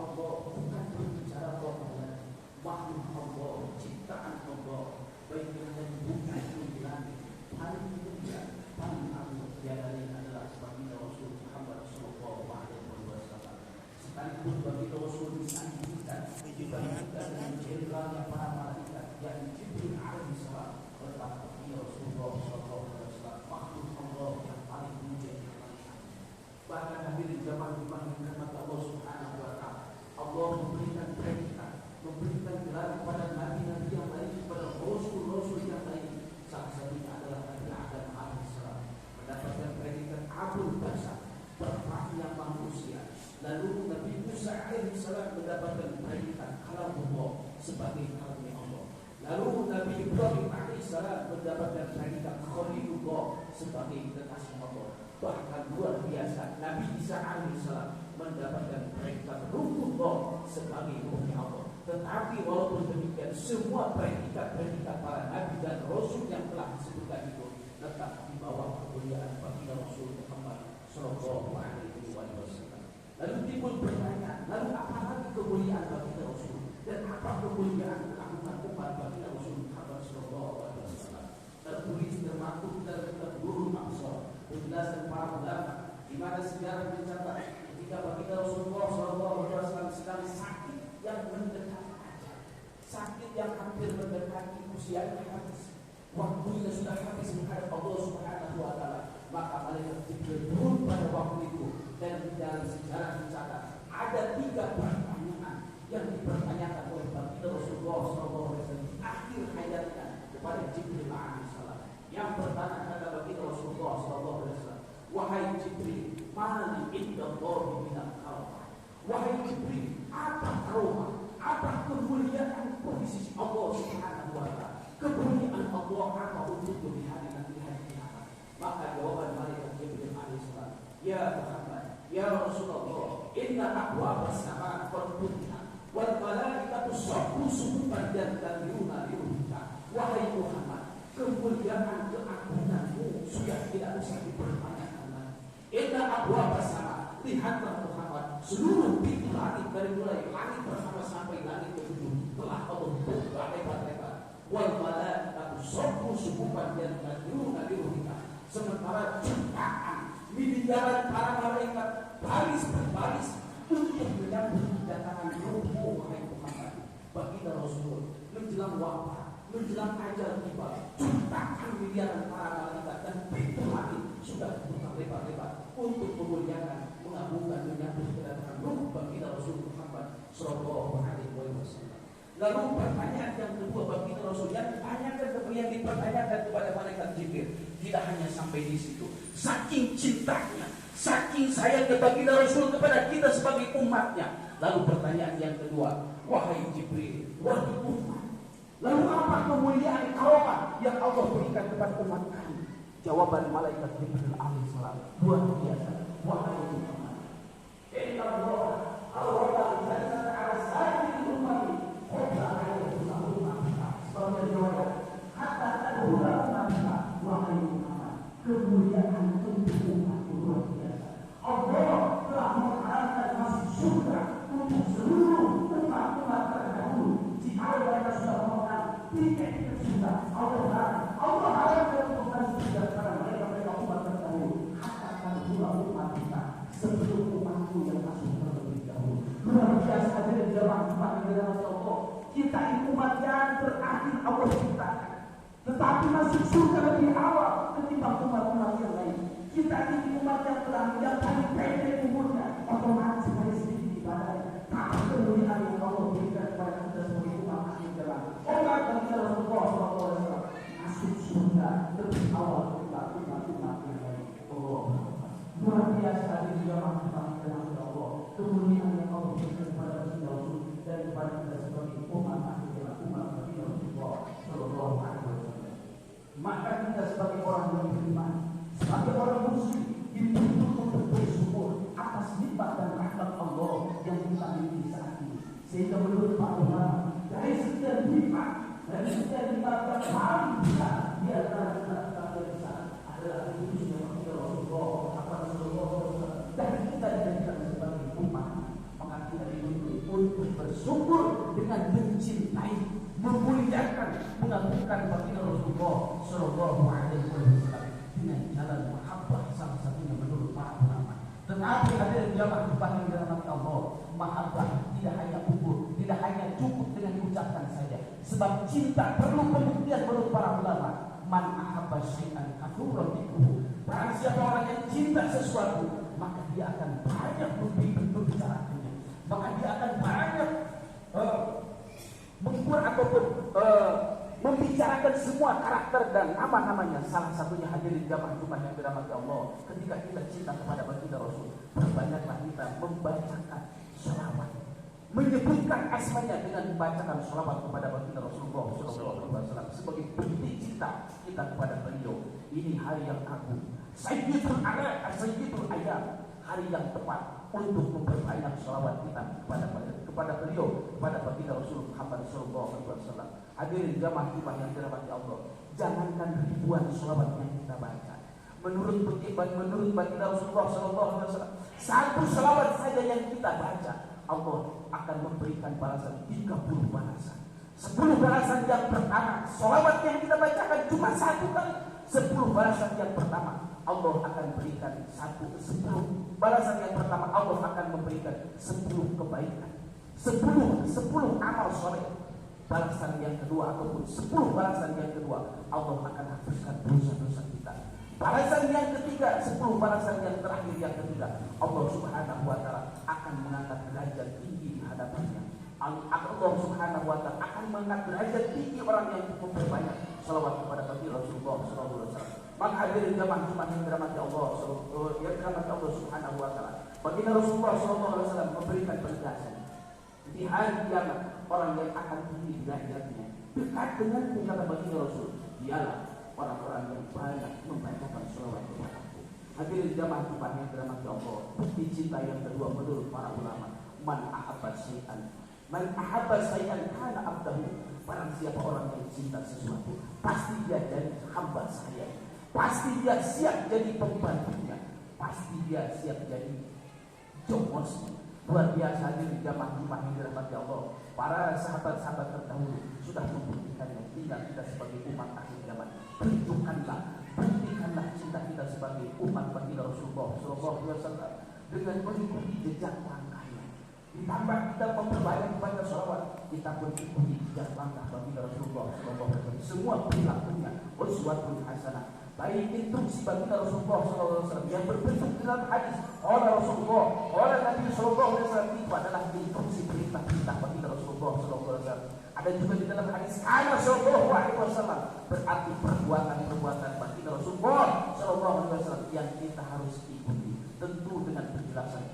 Allah, bukan berbicara Allah, makhluk Allah, ciptaan Allah, baik yang dari bumi maupun di langit. Paling mulia, paling agung tiada lain adalah baginda Rasul Muhammad Sallallahu Alaihi Wasallam. Sekalipun baginda Rasul disandingkan dibandingkan dengan jenderalnya para malaikat yang Jibril alaihi salam, tetapi Rasulullah Sallallahu Alaihi Wasallam makhluk Allah yang paling mulia. Bahkan hampir di zaman dipanggilkan mata Allah Subhanahu Wa Taala, Allah memberikan predikat, memberikan gelar kepada nabi-nabi yang lain, kepada rasul-rasul yang lain. Salah satunya adalah Nabi Adam alaihissalam mendapatkan predikat Abul Bashar, bapaknya manusia. Lalu Nabi Musa alaihissalam mendapatkan predikat Kalamullah, sebagai kalamnya Allah. Lalu Nabi Ibrahim alaihissalam mendapatkan predikat Khalilullah, sebagai kekasih Allah. Bahkan luar biasa, Nabi Isa alaihissalam mendapatkan predikat Ruhullah, sebagai Ruhnya Allah. Tetapi walaupun demikian, semua predikat-predikat para nabi dan rasul yang telah disebutkan itu tetap di bawah kemuliaan baginda Rasul Muhammad Sallallahu Alaihi Wasallam. Lalu timbul pertanyaan, lalu apa lagi kemuliaan baginda Rasul dan apa kemuliaan umat baginda Rasul Muhammad Sallallahu Alaihi Wasallam? Tertulis termaktub dalam kitab Nurul Absar, penjelasan para ulama, di mana sejarah mencatat ketika baginda Rasulullah Sallallahu Alaihi Wasallam sedang sakit yang mendekati ajal, sakit yang hampir mendekati usianya habis, waktunya sudah habis menghadap Allah Subhanahu Wa Taala. Maka malaikat Jibril turun pada waktu itu, dan di dalam sejarah mencatat ada 3 pertanyaan yang dipertanyakan oleh baginda Rasulullah SAW di akhir hayatnya kepada Jibril alaihissalam. Yang pertama kata baginda Rasulullah SAW, wahai Jibril, mali indallahi minal karamah. Wahai Jibril, apa karamah, apa kemuliaan di sisi Allah Subhanahu Wa Taala? Kemuliaan Allah apa untuk di hari nanti hari kiamat? Maka jawaban malaikat Jibril alaihissalam, ya Muhammad, ya Rasulullah, inna abwaabas samaa qad futihat wal malaikatu saffu sufuffan yantadiruna liruhika. Wahai Muhammad, kemuliaan keagunganmu sudah tidak usah dipertanyakan lagi. Inna abwaabas samaa, lihatlah Muhammad, seluruh pintu langit dari mulai langit pertama sampai langit ke-7 telah Allah buka lebar-lebar. Wal malaikatu saffu sufuffan yantadiruna liruhika. Sementara jutaan miliaran para malaikat baris berbaris untuk menyambut kedatangan ruhmu, wahai Muhammad. Baginda Rasul menjelang wafat, menjelang ajal tiba, jutaan miliaran para malaikat dan pintu langit sudah dibuka lebar-lebar untuk memuliakan, mengagungkan, menyambut kedatangan ruh baginda Rasul Muhammad Sallallahu Alaihi Wasallam. Lalu pertanyaan yang kedua baginda Rasul yang dipertanyakan kepada malaikat Jibril, tidak hanya sampai di situ. Saking cintanya, saking sayangnya baginda Rasul kepada kita sebagai umatnya. Lalu pertanyaan yang kedua, wahai Jibril, wahai umat, lalu apa kemuliaan karamah yang Allah berikan kepada umat kami? Jawaban malaikat Jibril alaihissalam luar biasa. Wahai Muhammad, inna Allah awwala jannah ala sajid ummati qabla an yusalluna biha. Sebagai riwayat, hatta tadkhula ummata. Wahai Muhammad, kemuliaan untuk umat luar biasa. Allah telah mengharamkan masuk surga untuk seluruh umat-umat terdahulu. Jika mereka sudah memegang tiket ke surga, Allah haramkan untuk masuk surga karena mereka umat terdahulu. Hatta tadkhula umat kita, sebelum umatku yang masuk terlebih dahulu. Luar biasa dari zaman umat di dalam Allah. Kita ini umat yang terakhir Allah ciptakan, tetapi masuk surga lebih awal ketimbang umat-umat yang lain. Kita ini umat yang telah yang paling pendek umurnya, otomatis paling sedikit ibadahnya. Tapi kemuliaan yang Allah berikan kepada kita sebagai umat akhir zaman, umat baginda Rasulullah SAW masuk surga lebih awal ketimbang umat-umat yang lain. Allah luar biasa di zaman baginda Rasulullah. Kemuliaan yang Allah berikan kepada baginda Rasul dan kepada kita sebagai umat akhir zaman, umat baginda Rasulullah Sallallahu Alaihi Wasallam. Maka kita sebagai orang yang beriman, sebagai orang muslim, dituntut untuk bersyukur bersumber dengan mencintai, memuliakan, mengagungkan baginda Rasulullah Shallallahu Alaihi Wasallam dengan jalan mahabbah, salah satunya menurut para ulama. Tetapi hadirin jamaah yang dirahmati Allah, mahabbah tidak hanya ukur, tidak hanya cukup dengan diucapkan saja. Sebab cinta perlu pembuktian menurut para ulama. Man ahabba syai'an kathuran dzikruhu. Barang siapa orang yang cinta sesuatu, maka dia akan banyak membicarakannya. Maka dia akan banyak mengukur ataupun membicarakan semua karakter dan nama-namanya. Salah satunya hadirin jamaah yang dirahmati Allah, ketika kita cinta kepada baginda Rasul, berbanyaklah kita membacakan sholawat, menyebutkan asmanya dengan membacakan sholawat kepada baginda Rasulullah SAW sebagai bukti cinta kita kepada beliau. Ini hari yang agung, Sayyidul Ayam, hari yang tepat untuk memperbanyak sholawat kita kepada beliau, kepada baginda Rasul Muhammad SAW. Hadirin jamaah yang dirahmati Allah, jangankan ribuan sholawat yang kita baca, menurut baginda Rasulullah SAW, satu sholawat saja yang kita baca, Allah akan memberikan balasan 30 balasan. 10 balasan yang pertama, sholawat yang kita bacakan cuma satu kali. 10 balasan yang pertama Allah akan berikan 10 balasan yang pertama Allah akan memberikan 10 kebaikan, 10 amal soleh. Balasan yang kedua ataupun 10 balasan yang kedua Allah akan hapuskan dosa-dosa kita. Balasan yang ketiga, 10 balasan yang terakhir yang ketiga, Allah Subhanahu wa taala akan mengangkat derajat tinggi di hadapannya. Allah Subhanahu wa taala akan mengangkat derajat tinggi orang yang memperbanyak salawat kepada baginda Rasulullah sallallahu alaihi wasallam. Maka hadirin jamaah yang dirahmati Allah, yang dirahmati Allah Subhanahu wa taala, baginda Rasulullah sallallahu alaihi wasallam memberikan penegasan di hari kiamat, orang yang akan tinggi derajatnya dekat dengan kata baginda Rasul ialah orang-orang yang banyak membacakan sholawat kepadaku. Hadirin jamaah yang dirahmati Allah, bukti cinta yang kedua menurut para ulama, man ahabba syai'an kana abdahu. Barang siapa orang yang cinta sesuatu, pasti dia jadi hamba saya, pasti dia siap jadi pembantunya, pasti dia siap jadi jomosnya. Luar biasa di jamaah yang dirahmati Allah. Para sahabat-sahabat terdahulu sudah membuktikannya. Tinggal kita sebagai umat akhir zaman, buktikanlah cinta kita sebagai umat baginda Rasulullah SAW dengan mengikuti jejak langkahnya. Ditambah kita memperbanyak banyak sholawat, kita pun ikuti jejak langkah baginda Rasulullah SAW. Semua perilakunya uswatun hasanah. Baik instruksi baginda Rasulullah SAW yang berbentuk dalam hadis oleh Rasulullah, oleh Nabi SAW, itu adalah instruksi perintah-perintah baginda Rasulullah SAW. Ada juga di dalam hadis Kana Sallallahu Alaihi Wasallam, berarti perbuatan-perbuatan baginda Rasulullah SAW yang kita harus ikuti, tentu dengan penjelasan